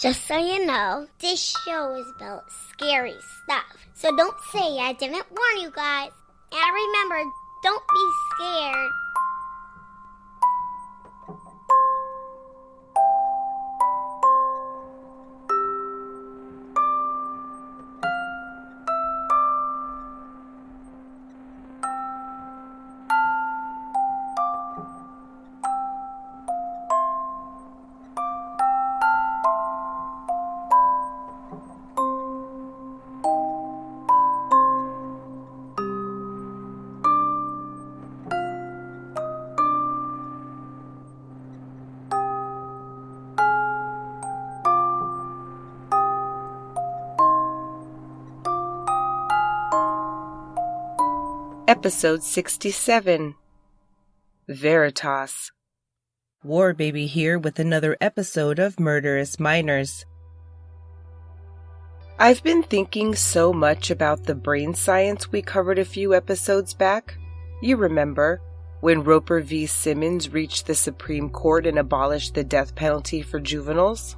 Just so you know, this show is about scary stuff. So don't say I didn't warn you guys. And remember, don't be scared. Episode 67, Veritas. War Baby here with another episode of Murderous Minors. I've been thinking so much about the brain science we covered a few episodes back. You remember, when Roper v. Simmons reached the Supreme Court and abolished the death penalty for juveniles?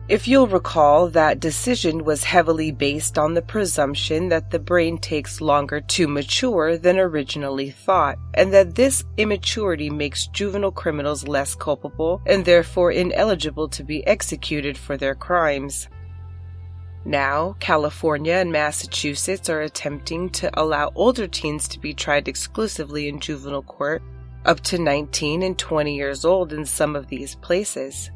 If you'll recall, that decision was heavily based on the presumption that the brain takes longer to mature than originally thought, and that this immaturity makes juvenile criminals less culpable and therefore ineligible to be executed for their crimes. Now, California and Massachusetts are attempting to allow older teens to be tried exclusively in juvenile court, up to 19 and 20 years old in some of these places.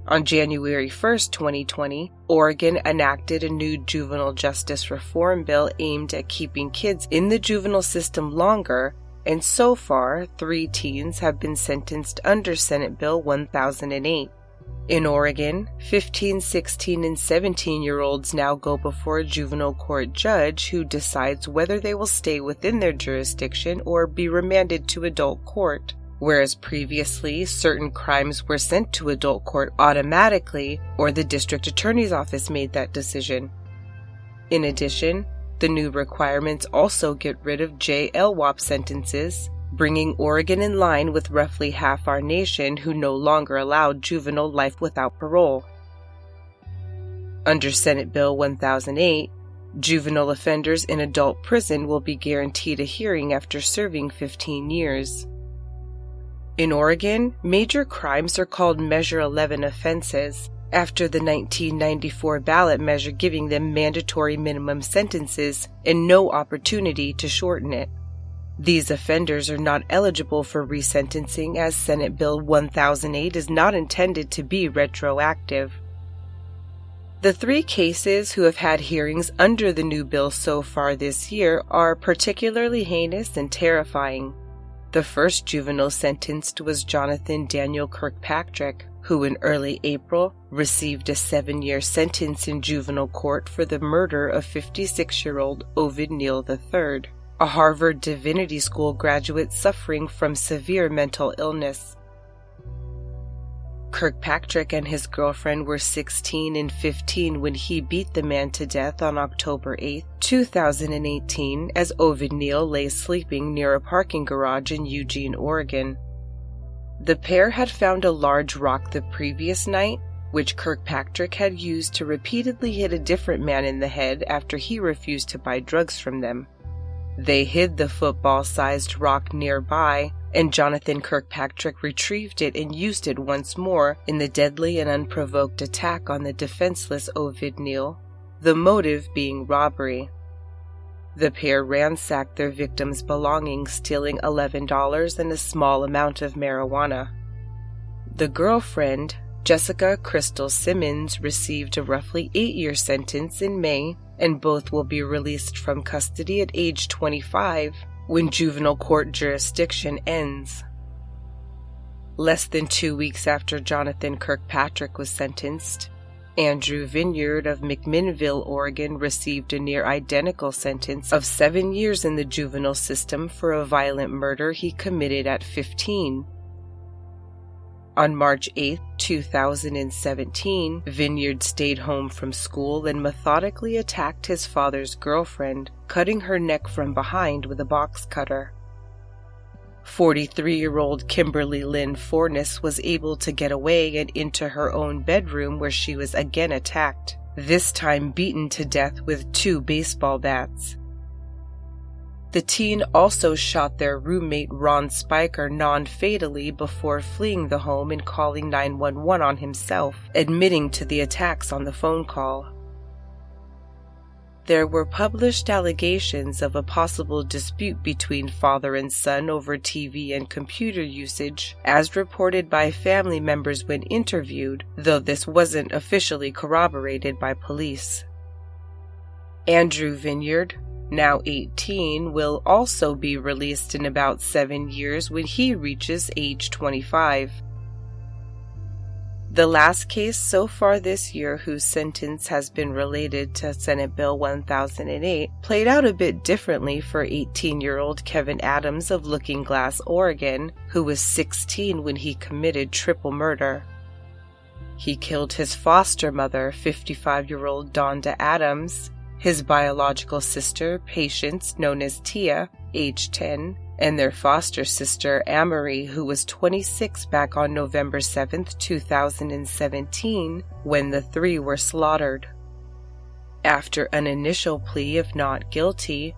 On January 1, 2020, Oregon enacted a new juvenile justice reform bill aimed at keeping kids in the juvenile system longer, and so far, 3 teens have been sentenced under Senate Bill 1008. In Oregon, 15, 16, and 17-year-olds now go before a juvenile court judge who decides whether they will stay within their jurisdiction or be remanded to adult court. Whereas previously, certain crimes were sent to adult court automatically, or the district attorney's office made that decision. In addition, the new requirements also get rid of JLWOP sentences, bringing Oregon in line with roughly half our nation who no longer allow juvenile life without parole. Under Senate Bill 1008, juvenile offenders in adult prison will be guaranteed a hearing after serving 15 years. In Oregon, major crimes are called Measure 11 offenses, after the 1994 ballot measure giving them mandatory minimum sentences and no opportunity to shorten it. These offenders are not eligible for resentencing as Senate Bill 1008 is not intended to be retroactive. The 3 cases who have had hearings under the new bill so far this year are particularly heinous and terrifying. The first juvenile sentenced was Jonathan Daniel Kirkpatrick, who in early April received a 7-year sentence in juvenile court for the murder of 56-year-old Ovid Neal III, a Harvard Divinity School graduate suffering from severe mental illness. Kirkpatrick and his girlfriend were 16 and 15 when he beat the man to death on October 8, 2018, as Ovid Neal lay sleeping near a parking garage in Eugene, Oregon. The pair had found a large rock the previous night, which Kirkpatrick had used to repeatedly hit a different man in the head after he refused to buy drugs from them. They hid the football-sized rock nearby, and Jonathan Kirkpatrick retrieved it and used it once more in the deadly and unprovoked attack on the defenseless Ovid Neal, the motive being robbery. The pair ransacked their victim's belongings, stealing $11 and a small amount of marijuana. The girlfriend, Jessica Crystal Simmons, received a roughly 8-year sentence in May, and both will be released from custody at age 25 when juvenile court jurisdiction ends. Less than 2 weeks after Jonathan Kirkpatrick was sentenced, Andrew Vineyard of McMinnville, Oregon, received a near-identical sentence of 7 years in the juvenile system for a violent murder he committed at 15. On March 8, 2017, Vineyard stayed home from school and methodically attacked his father's girlfriend, cutting her neck from behind with a box cutter. 43-year-old Kimberly Lynn Fornes was able to get away and into her own bedroom, where she was again attacked, this time beaten to death with 2 baseball bats. The teen also shot their roommate Ron Spiker non-fatally before fleeing the home and calling 911 on himself, admitting to the attacks on the phone call. There were published allegations of a possible dispute between father and son over TV and computer usage, as reported by family members when interviewed, though this wasn't officially corroborated by police. Andrew Vineyard, now 18, will also be released in about 7 years when he reaches age 25. The last case so far this year whose sentence has been related to Senate Bill 1008 played out a bit differently for 18-year-old Kevin Adams of Looking Glass, Oregon, who was 16 when he committed triple murder. He killed his foster mother, 55-year-old Donda Adams, his biological sister, Patience, known as Tia, age 10, and their foster sister, Amory, who was 26 back on November 7, 2017, when the 3 were slaughtered. After an initial plea of not guilty,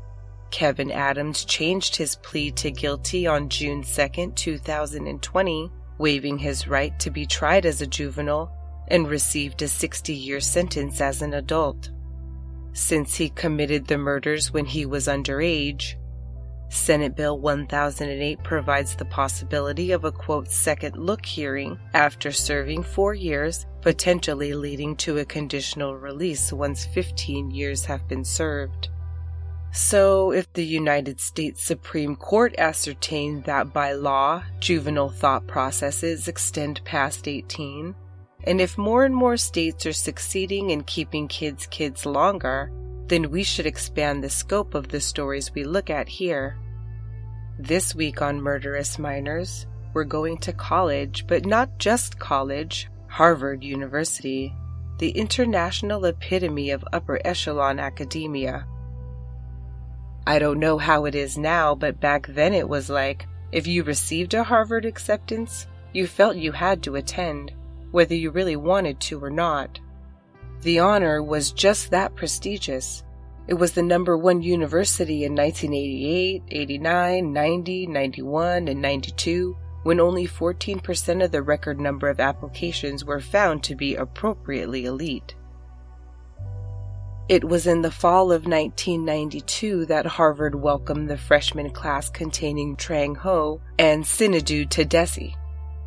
Kevin Adams changed his plea to guilty on June 2, 2020, waiving his right to be tried as a juvenile, and received a 60-year sentence as an adult. Since he committed the murders when he was underage, Senate Bill 1008 provides the possibility of a, quote, second look hearing after serving 4 years, potentially leading to a conditional release once 15 years have been served. So, if the United States Supreme Court ascertained that by law, juvenile thought processes extend past 18, and if more and more states are succeeding in keeping kids longer, then we should expand the scope of the stories we look at here. This week on Murderous Minors, we're going to college, but not just college, Harvard University, the international epitome of upper echelon academia. I don't know how it is now, but back then it was like, if you received a Harvard acceptance, you felt you had to attend, whether you really wanted to or not. The honor was just that prestigious. It was the #1 university in 1988, 89, 90, 91, and 92, when only 14% of the record number of applications were found to be appropriately elite. It was in the fall of 1992 that Harvard welcomed the freshman class containing Trang Ho and Sinedu Tadesse,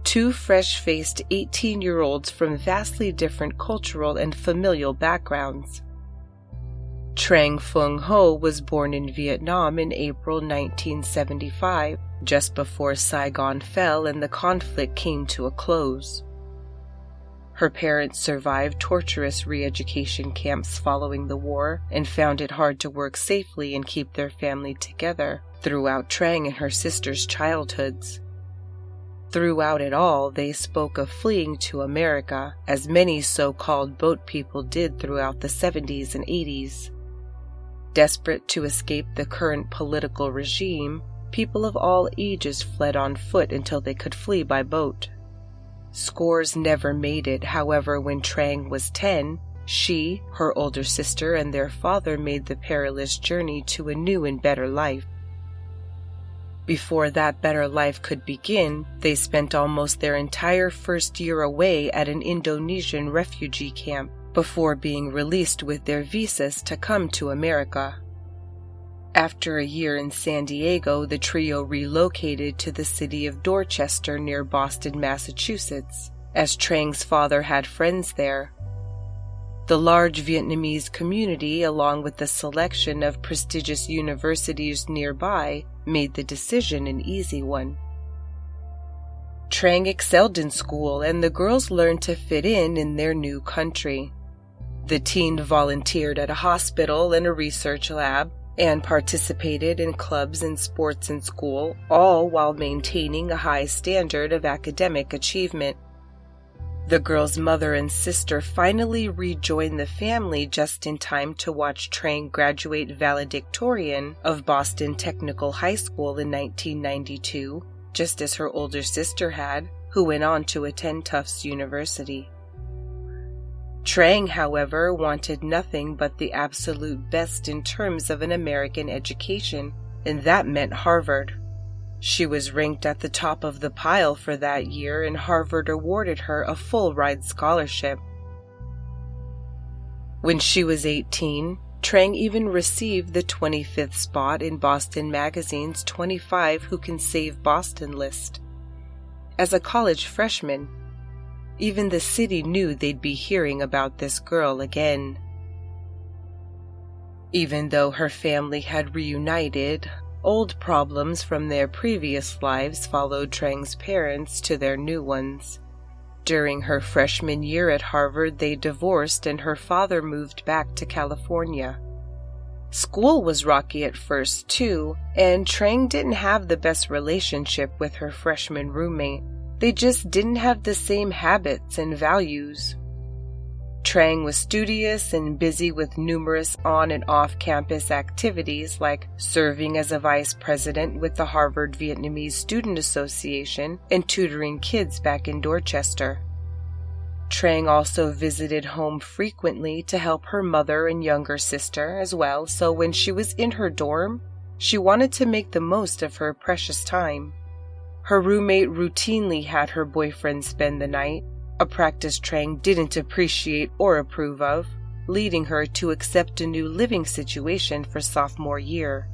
2 fresh-faced 18-year-olds from vastly different cultural and familial backgrounds. Trang Ho was born in Vietnam in April 1975, just before Saigon fell and the conflict came to a close. Her parents survived torturous re-education camps following the war and found it hard to work safely and keep their family together throughout Trang and her sister's childhoods. Throughout it all, they spoke of fleeing to America, as many so-called boat people did throughout the 70s and 80s. Desperate to escape the current political regime, people of all ages fled on foot until they could flee by boat. Scores never made it, however, when Trang was 10, she, her older sister, and their father made the perilous journey to a new and better life. Before that better life could begin, they spent almost their entire first year away at an Indonesian refugee camp before being released with their visas to come to America. After a year in San Diego, the trio relocated to the city of Dorchester near Boston, Massachusetts, as Trang's father had friends there. The large Vietnamese community, along with the selection of prestigious universities nearby, made the decision an easy one. Trang excelled in school, and the girls learned to fit in their new country. The teen volunteered at a hospital and a research lab, and participated in clubs and sports in school, all while maintaining a high standard of academic achievement. The girl's mother and sister finally rejoined the family just in time to watch Trang graduate valedictorian of Boston Technical High School in 1992, just as her older sister had, who went on to attend Tufts University. Trang, however, wanted nothing but the absolute best in terms of an American education, and that meant Harvard. She was ranked at the top of the pile for that year, and Harvard awarded her a full-ride scholarship. When she was 18, Trang even received the 25th spot in Boston Magazine's 25 Who Can Save Boston list. As a college freshman, even the city knew they'd be hearing about this girl again. Even though her family had reunited, old problems from their previous lives followed Trang's parents to their new ones. During her freshman year at Harvard, they divorced and her father moved back to California. School was rocky at first, too, and Trang didn't have the best relationship with her freshman roommate. They just didn't have the same habits and values. Trang was studious and busy with numerous on- and off-campus activities like serving as a vice president with the Harvard Vietnamese Student Association and tutoring kids back in Dorchester. Trang also visited home frequently to help her mother and younger sister as well, so when she was in her dorm, she wanted to make the most of her precious time. Her roommate routinely had her boyfriend spend the night, a practice Trang didn't appreciate or approve of, leading her to accept a new living situation for sophomore year.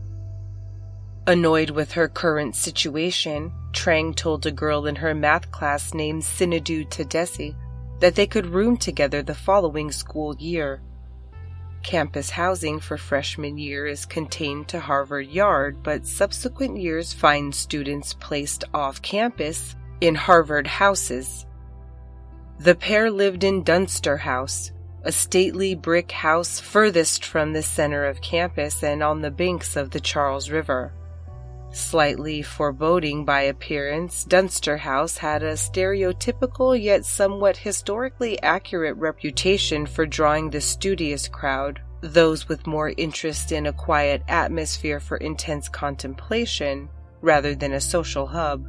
Annoyed with her current situation, Trang told a girl in her math class named Sinedu Tadesse that they could room together the following school year. Campus housing for freshman year is contained to Harvard Yard, but subsequent years find students placed off campus in Harvard houses. The pair lived in Dunster House, a stately brick house furthest from the center of campus and on the banks of the Charles River. Slightly foreboding by appearance, Dunster House had a stereotypical yet somewhat historically accurate reputation for drawing the studious crowd, those with more interest in a quiet atmosphere for intense contemplation, rather than a social hub.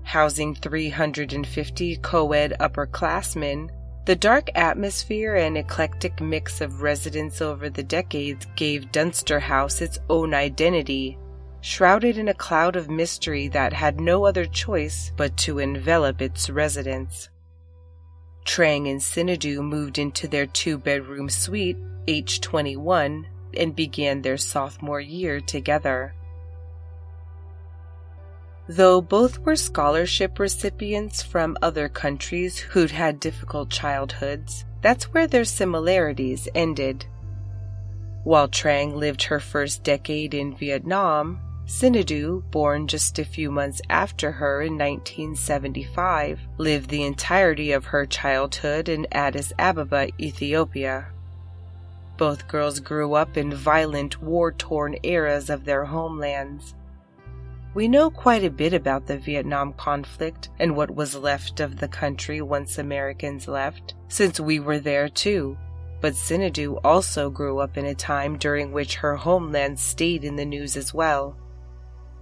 Housing 350 co-ed upperclassmen, the dark atmosphere and eclectic mix of residents over the decades gave Dunster House its own identity, shrouded in a cloud of mystery that had no other choice but to envelop its residents. Trang and Sinedu moved into their two-bedroom suite, H21, and began their sophomore year together. Though both were scholarship recipients from other countries who'd had difficult childhoods, that's where their similarities ended. While Trang lived her first decade in Vietnam, Sinedu, born just a few months after her in 1975, lived the entirety of her childhood in Addis Ababa, Ethiopia. Both girls grew up in violent, war-torn eras of their homelands. We know quite a bit about the Vietnam conflict and what was left of the country once Americans left, since we were there too. But Sinedu also grew up in a time during which her homeland stayed in the news as well.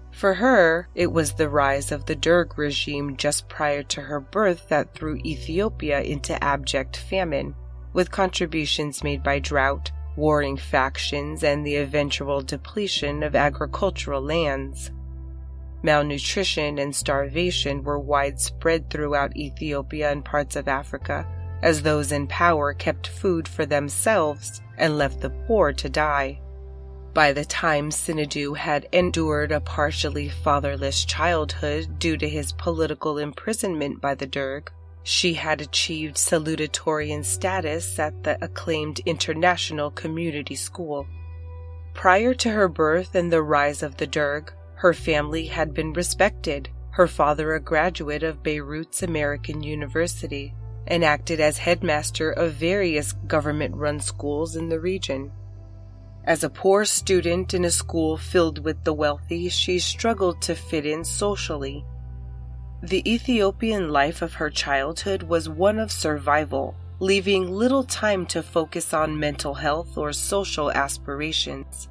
For her, it was the rise of the Derg regime just prior to her birth that threw Ethiopia into abject famine, with contributions made by drought, warring factions, and the eventual depletion of agricultural lands. Malnutrition and starvation were widespread throughout Ethiopia and parts of Africa, as those in power kept food for themselves and left the poor to die. By the time Sinedu had endured a partially fatherless childhood due to his political imprisonment by the Derg, she had achieved salutatorian status at the acclaimed International Community School. Prior to her birth and the rise of the Derg, her family had been respected, her father a graduate of Beirut's American University, and acted as headmaster of various government-run schools in the region. As a poor student in a school filled with the wealthy, she struggled to fit in socially. The Ethiopian life of her childhood was one of survival, leaving little time to focus on mental health or social aspirations.